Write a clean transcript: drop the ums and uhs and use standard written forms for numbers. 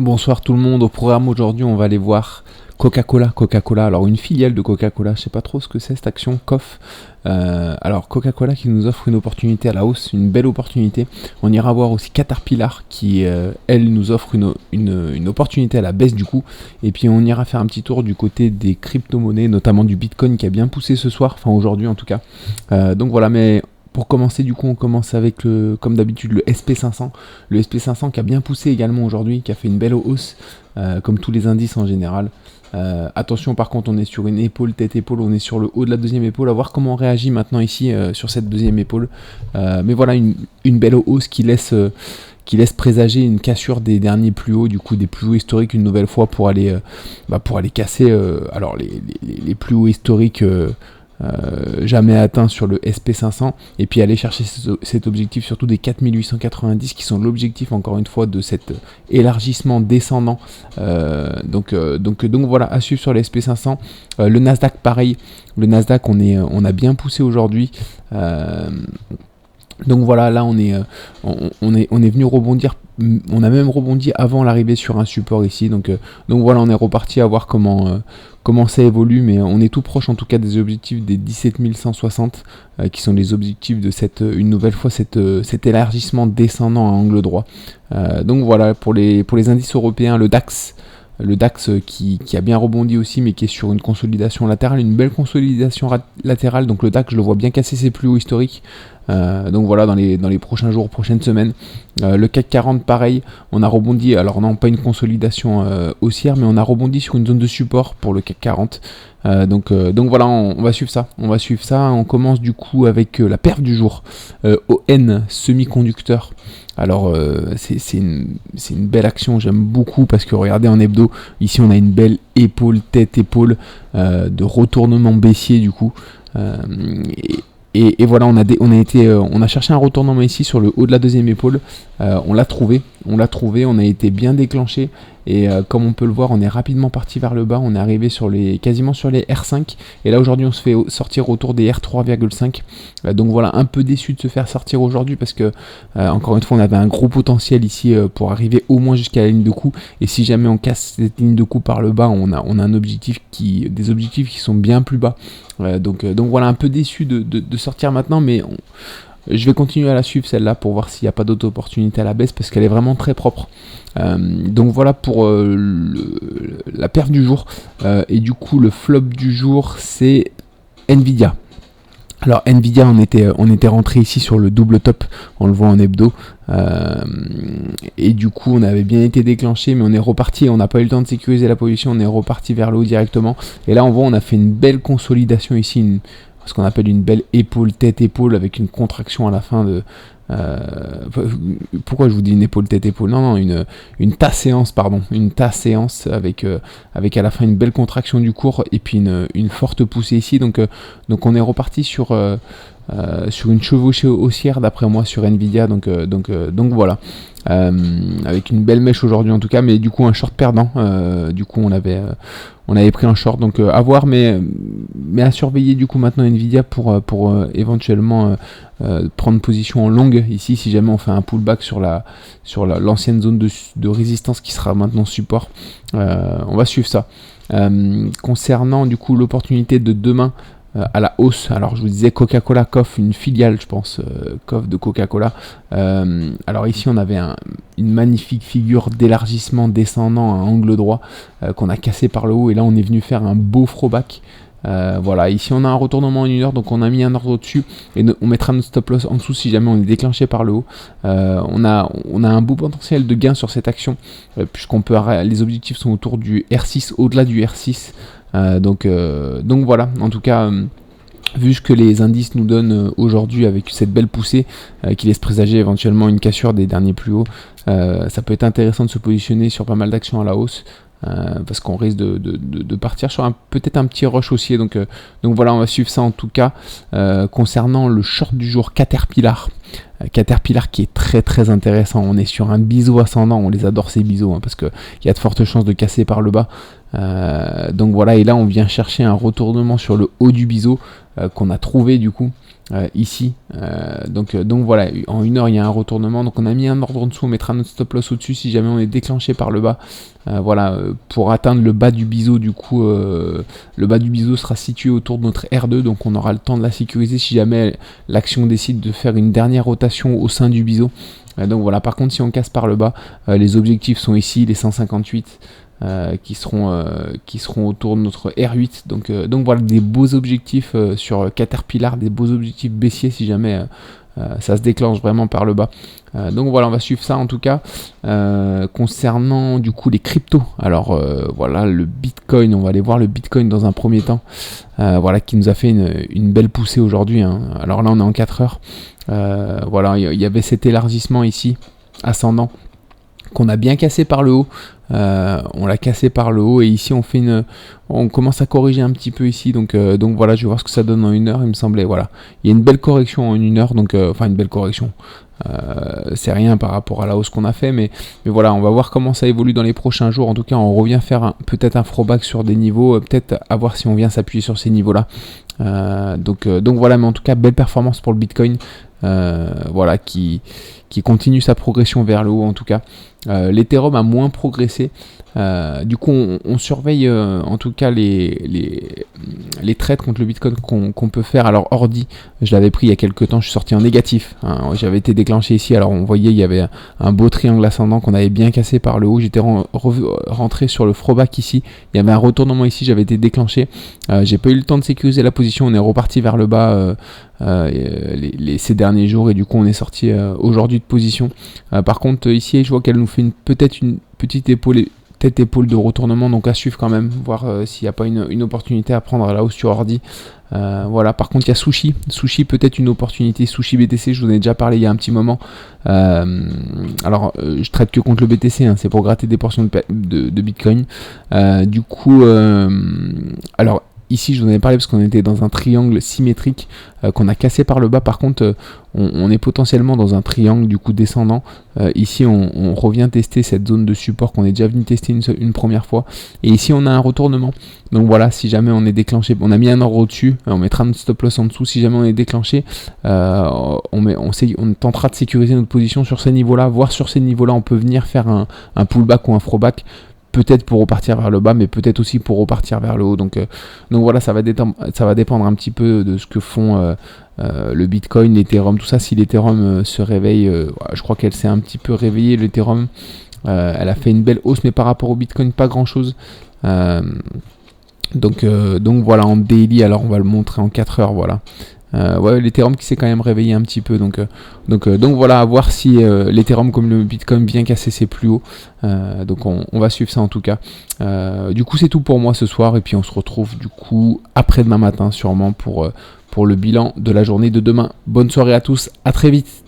Bonsoir tout le monde, au programme aujourd'hui on va aller voir Coca-Cola, alors une filiale de Coca-Cola, je sais pas trop ce que c'est cette action, COF. Alors Coca-Cola qui nous offre une opportunité à la hausse, une belle opportunité. On ira voir aussi Caterpillar qui elle nous offre une opportunité à la baisse du coup. Et puis on ira faire un petit tour du côté des crypto-monnaies, notamment du Bitcoin qui a bien poussé ce soir, enfin aujourd'hui en tout cas. Donc voilà, mais pour commencer, du coup, on commence avec, comme d'habitude, le SP500. Le SP500 qui a bien poussé également aujourd'hui, qui a fait une belle hausse, comme tous les indices en général. Attention, par contre, on est sur une épaule, tête-épaule, on est sur le haut de la deuxième épaule. À voir comment on réagit maintenant ici sur cette deuxième épaule. Mais voilà, une belle hausse qui laisse présager une cassure des derniers plus hauts, du coup des plus hauts historiques une nouvelle fois pour aller casser alors les plus hauts historiques jamais atteints sur le SP500 et puis aller chercher cet objectif surtout des 4890 qui sont l'objectif encore une fois de cet élargissement descendant. Donc voilà, à suivre sur le SP500. Le Nasdaq pareil, le Nasdaq on a bien poussé aujourd'hui. Donc voilà, là on est venu rebondir, on a même rebondi avant l'arrivée sur un support ici, donc voilà, on est reparti à voir comment ça évolue, mais on est tout proche en tout cas des objectifs des 17 160 qui sont les objectifs de une nouvelle fois cet élargissement descendant à angle droit. Donc voilà, pour les indices européens, le DAX qui a bien rebondi aussi, mais qui est sur une consolidation latérale, une belle consolidation latérale. Donc le DAX, je le vois bien casser ses plus hauts historiques. Donc voilà, dans les prochains jours, prochaines semaines. Le CAC 40, pareil, on a rebondi, alors non, pas une consolidation haussière, mais on a rebondi sur une zone de support pour le CAC 40. Donc voilà, on va suivre ça. On commence du coup avec la perf du jour, ON Semiconducteur. Alors c'est une belle action, j'aime beaucoup parce que regardez en hebdo, ici on a une belle épaule, tête-épaule de retournement baissier du coup. Et voilà, on a cherché un retournement ici sur le haut de la deuxième épaule. On l'a trouvé, on a été bien déclenché. Et comme on peut le voir, on est rapidement parti vers le bas. On est arrivé quasiment sur les R5. Et là aujourd'hui, on se fait sortir autour des R3,5. Donc voilà, un peu déçu de se faire sortir aujourd'hui parce que encore une fois, on avait un gros potentiel ici pour arriver au moins jusqu'à la ligne de coup. Et si jamais on casse cette ligne de coup par le bas, on a un objectif des objectifs qui sont bien plus bas. Donc voilà, un peu déçu de sortir maintenant, mais je vais continuer à la suivre celle-là pour voir s'il n'y a pas d'autres opportunités à la baisse parce qu'elle est vraiment très propre. Donc voilà pour la perf du jour. Et du coup le flop du jour c'est Nvidia. Alors Nvidia, on était rentré ici sur le double top, on le voit en hebdo, et du coup on avait bien été déclenché, mais on est reparti, on n'a pas eu le temps de sécuriser la position, on est reparti vers le haut directement, et là on voit on a fait une belle consolidation ici, ce qu'on appelle une belle épaule, tête-épaule avec une contraction à la fin de... pourquoi je vous dis une épaule, tête-épaule? Non, une tasse-séance, pardon. Une tasse-séance avec à la fin une belle contraction du cours et puis une forte poussée ici. Donc on est reparti sur une chevauchée haussière d'après moi sur Nvidia. Donc voilà. Avec une belle mèche aujourd'hui en tout cas, mais du coup un short perdant. Du coup on avait pris un short, donc à voir, mais à surveiller du coup maintenant Nvidia pour éventuellement prendre position en longue ici si jamais on fait un pullback sur l'ancienne zone de résistance qui sera maintenant support. On va suivre ça. Concernant du coup l'opportunité de demain à la hausse, alors je vous disais Coca-Cola COF, une filiale je pense COF de Coca-Cola. Alors ici on avait une magnifique figure d'élargissement descendant à angle droit qu'on a cassé par le haut, et là on est venu faire un beau throwback. Voilà, ici on a un retournement en 1 heure, donc on a mis un ordre au-dessus et on mettra notre stop loss en dessous si jamais on est déclenché par le haut. On a un beau potentiel de gain sur cette action puisqu'on peut les objectifs sont autour du R6, au-delà du R6. Donc voilà, en tout cas vu ce que les indices nous donnent aujourd'hui avec cette belle poussée qui laisse présager éventuellement une cassure des derniers plus hauts, ça peut être intéressant de se positionner sur pas mal d'actions à la hausse. Parce qu'on risque de partir sur peut-être un petit rush haussier, donc voilà, on va suivre ça en tout cas. Concernant le short du jour Caterpillar, Caterpillar qui est très très intéressant. On est sur un biseau ascendant, on les adore ces biseaux, parce qu'il y a de fortes chances de casser par le bas. Donc voilà, et là on vient chercher un retournement sur le haut du biseau qu'on a trouvé du coup ici. Donc voilà, en 1 heure il y a un retournement, donc on a mis un ordre en dessous, on mettra notre stop loss au-dessus si jamais on est déclenché par le bas. Voilà, pour atteindre le bas du biseau, du coup le bas du biseau sera situé autour de notre R2, donc on aura le temps de la sécuriser si jamais l'action décide de faire une dernière rotation au sein du biseau. Donc voilà, par contre si on casse par le bas, les objectifs sont ici, les 158 qui seront autour de notre R8. Donc voilà, des beaux objectifs sur Caterpillar, des beaux objectifs baissiers si jamais ça se déclenche vraiment par le bas. Donc voilà, on va suivre ça en tout cas. Concernant du coup les cryptos, alors voilà, le Bitcoin, on va aller voir le Bitcoin dans un premier temps, voilà, qui nous a fait une belle poussée aujourd'hui, hein. Alors là on est en 4 heures, voilà, il y avait cet élargissement ici ascendant qu'on a bien cassé par le haut. On l'a cassé par le haut et ici on commence à corriger un petit peu ici, donc voilà, je vais voir ce que ça donne en 1 heure. Il me semblait, voilà, il y a une belle correction en 1 heure, donc enfin une belle correction, c'est rien par rapport à la hausse qu'on a fait, mais voilà, on va voir comment ça évolue dans les prochains jours. En tout cas, on revient faire peut-être un throwback sur des niveaux, peut-être à voir si on vient s'appuyer sur ces niveaux là. Donc voilà, mais en tout cas belle performance pour le Bitcoin, voilà, qui continue sa progression vers le haut en tout cas. L'Ethereum a moins progressé. Du coup on surveille en tout cas les trades contre le Bitcoin qu'on peut faire. Alors ordi, je l'avais pris il y a quelques temps, je suis sorti en négatif, hein. J'avais été déclenché ici, alors on voyait il y avait un beau triangle ascendant qu'on avait bien cassé par le haut. J'étais rentré sur le throwback ici, il y avait un retournement ici, j'avais été déclenché, j'ai pas eu le temps de sécuriser la position, on est reparti vers le bas ces derniers jours, et du coup on est sorti aujourd'hui de position. Par contre ici je vois qu'elle nous fait peut-être une petite épaule de retournement, donc à suivre quand même, voir s'il n'y a pas une opportunité à prendre à la hausse sur ordi. Voilà, par contre il y a Sushi, peut-être une opportunité, Sushi BTC, je vous en ai déjà parlé il y a un petit moment. Alors je traite que contre le BTC, hein, c'est pour gratter des portions de Bitcoin. Du coup alors ici je vous en ai parlé parce qu'on était dans un triangle symétrique qu'on a cassé par le bas. Par contre on est potentiellement dans un triangle du coup descendant. Ici on revient tester cette zone de support qu'on est déjà venu tester une première fois, et ici on a un retournement. Donc voilà, si jamais on est déclenché, on a mis un ordre au-dessus, on mettra notre stop loss en dessous. Si jamais on est déclenché, on tentera de sécuriser notre position sur ces niveaux là, voire sur ces niveaux là on peut venir faire un pullback ou un throwback, peut-être pour repartir vers le bas, mais peut-être aussi pour repartir vers le haut. Donc voilà, ça va dépendre un petit peu de ce que font le Bitcoin, l'Ethereum, tout ça. Si l'Ethereum se réveille, je crois qu'elle s'est un petit peu réveillée, l'Ethereum, elle a fait une belle hausse, mais par rapport au Bitcoin, pas grand-chose. Donc voilà, en daily, alors on va le montrer en 4 heures, voilà. Ouais, l'Ethereum qui s'est quand même réveillé un petit peu, donc voilà, à voir si l'Ethereum comme le Bitcoin vient casser ses plus hauts. Donc on va suivre ça en tout cas. Du coup c'est tout pour moi ce soir, et puis on se retrouve du coup après-demain matin sûrement pour le bilan de la journée de demain. Bonne soirée à tous, à très vite.